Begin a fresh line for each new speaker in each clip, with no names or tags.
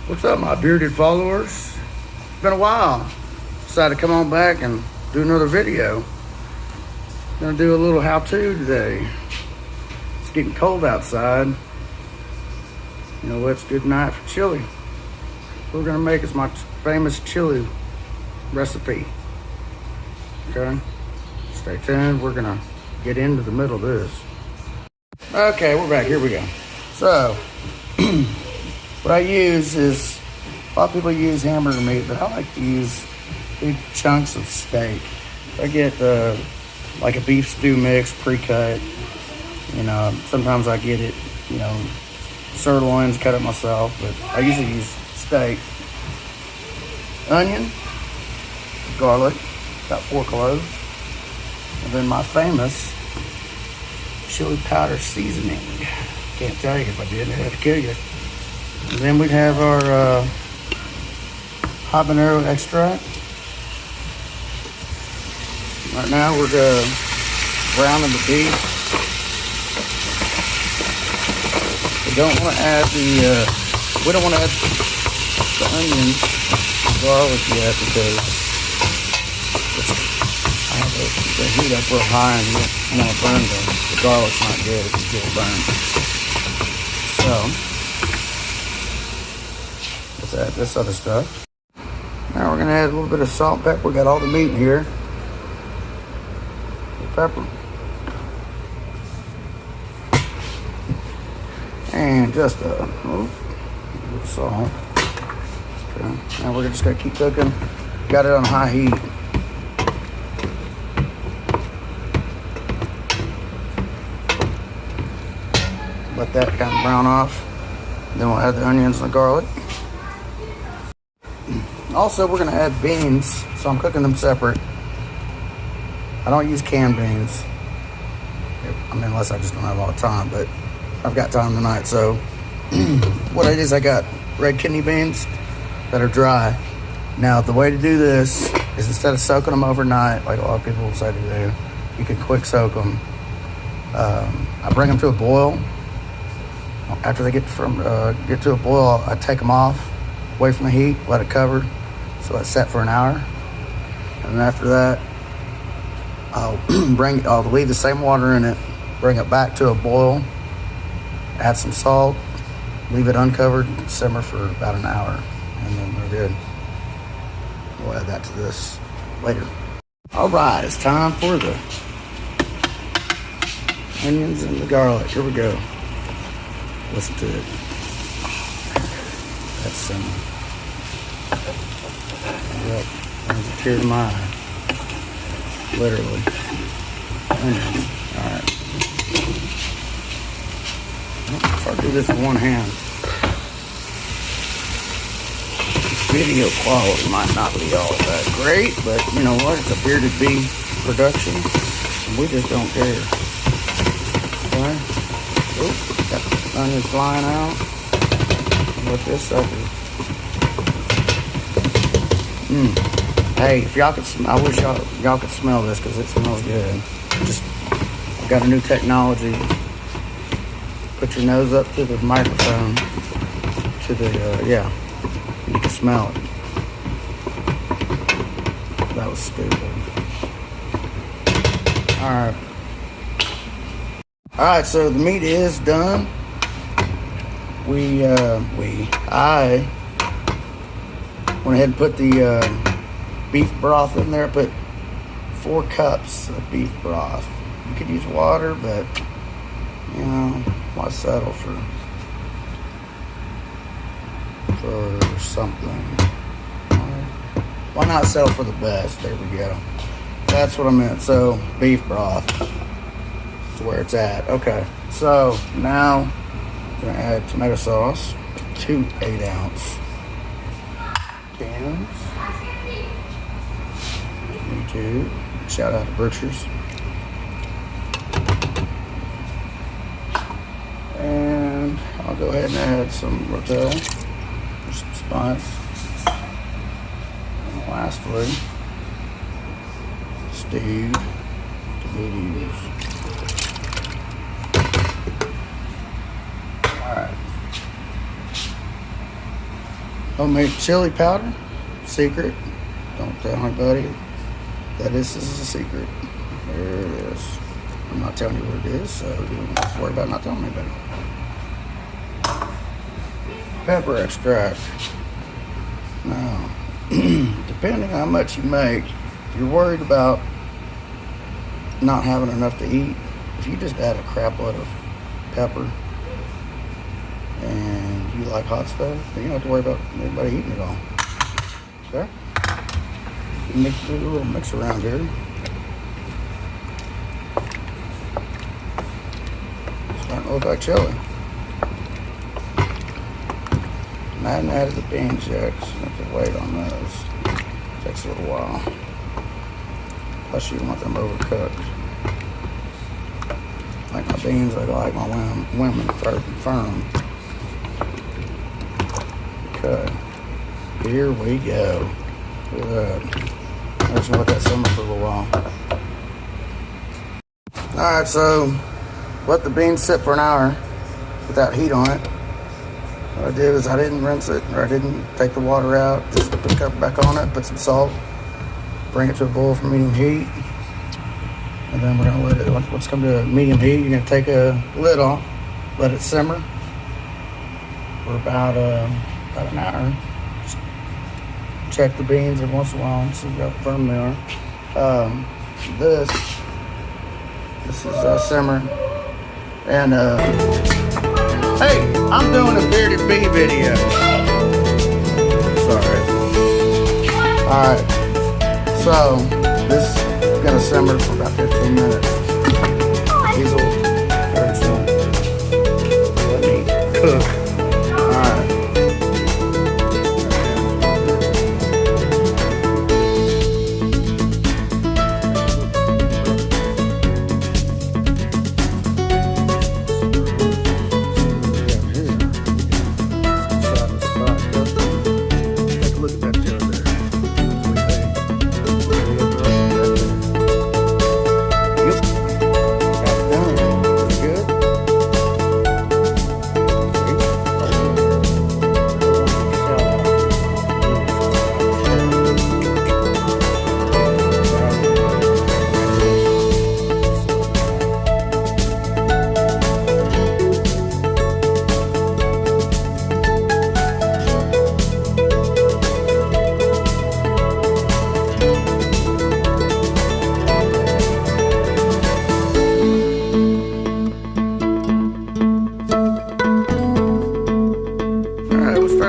What's up, my bearded followers? It's been a while. Decided to come on back and do another video. Gonna do a little how-to today. It's getting cold outside. You know what's a good night for chili? What we're gonna make is my famous chili recipe. Okay? Stay tuned. We're gonna get into the middle of this. Okay, we're back. Here we go. So, what I use is, a lot of people use hamburger meat, but I like to use big chunks of steak. I get like a beef stew mix, pre-cut. You know, sometimes I get it, you know, sirloins, cut it myself, but I usually use steak. Onion, garlic, about 4 cloves, and then my famous chili powder seasoning. Can't tell you if I didn't, I'd have to kill you. And then we'd have our habanero extract. Right now we're browning the beef. We don't want to add we don't want to add the onions, garlic yet, because I have the heat up real high and you don't want to burn the garlic's not good if you get it burned. So let's add this other stuff. Now we're gonna add a little bit of salt, pepper. We got all the meat in here. Pepper. And just a little salt. Okay. Now we're just gonna keep cooking. Got it on high heat. Let that kind of brown off. Then we'll add the onions and the garlic. Also, we're gonna add beans, so I'm cooking them separate. I don't use canned beans. I mean, unless I just don't have a lot of time, but I've got time tonight. So what it is, I got red kidney beans that are dry. Now, the way to do this is instead of soaking them overnight, like a lot of people will say to do, you can quick soak them. I bring them to a boil. After they get to a boil, I take them off, away from the heat, let it cover, so it's set for an hour. And then after that, I'll leave the same water in it, bring it back to a boil, add some salt, leave it uncovered, simmer for about an hour, and then we're good. We'll add that to this later. All right, it's time for the onions and the garlic. Here we go. Listen to it. That's simmer. Yep, brings a tear to my eye. Literally. Onions. Alright. If I do this with one hand, video quality might not be all that great, but you know what? It's a Bearded Bee production, and we just don't care. Okay? Oop, got the onions flying out. Look this sucker. Hey, if y'all could, I wish y'all could smell this because it smells good. I've got a new technology. Put your nose up to the microphone, to the, yeah, you can smell it. That was stupid. Alright, so the meat is done. I went ahead and put the beef broth in there. Put 4 cups of beef broth. You could use water, but you know, why settle for something? Why not settle for the best? There we go. That's what I meant. So beef broth is where it's at. Okay. So now I'm gonna add tomato sauce. 2 8-ounce cans. Me too. Shout out to Berkshire's. And I'll go ahead and add some Rotel, some spice. And lastly, stewed tomatoes. Alright. Homemade chili powder, secret. Don't tell anybody that this is a secret. There it is. I'm not telling you what it is, so you don't have to worry about not telling anybody. Pepper extract. Now, depending on how much you make, if you're worried about not having enough to eat, if you just add a crap load of pepper and you like hot stuff, then you don't have to worry about anybody eating it all. Okay? Do a little mix around here. Starting to look like chili. I hadn't added the beans yet, so I have to wait on those. Takes a little while. Plus you want them overcooked. Like my beans, I like my women firm. Okay. Here we go. Look at that. I'm just gonna let that simmer for a little while. Alright, so let the beans sit for an hour without heat on it. What I did is I didn't rinse it, or I didn't take the water out. Just put the cover back on it, put some salt, bring it to a boil for medium heat. And then we're gonna let it, once it's come to medium heat, you're gonna take a lid off, let it simmer for about an hour. Just check the beans every once in a while and see how firm they are. This is simmering. And hey, I'm doing a Bearded Bee video. Sorry. Alright, so this is gonna simmer for about 15 minutes. These will let me cook. Alright.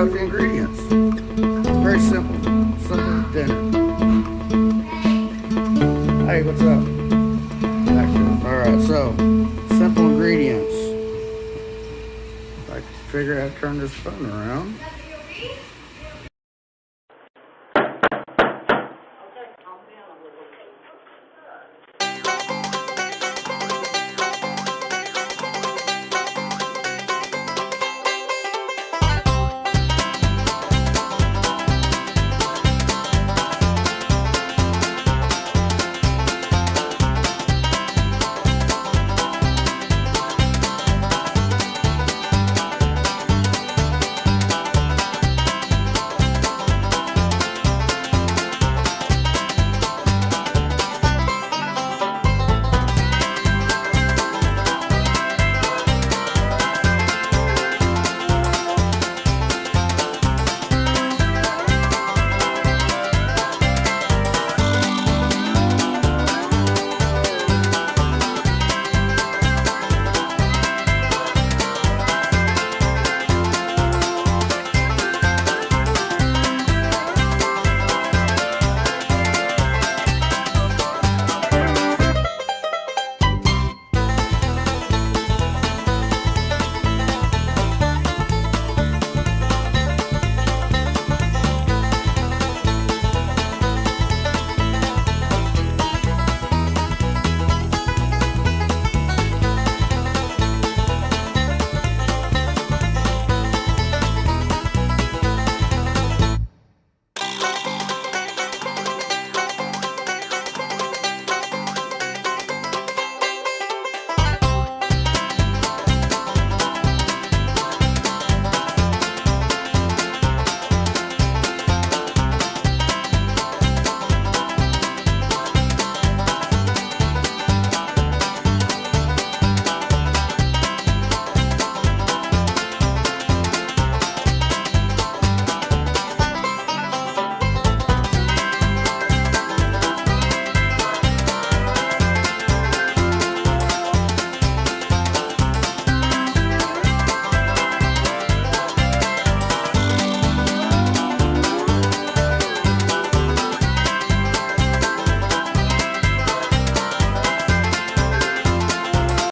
The ingredients. Very simple dinner. Hey, what's up? Alright, so simple ingredients. If I can figure out how to turn this phone around.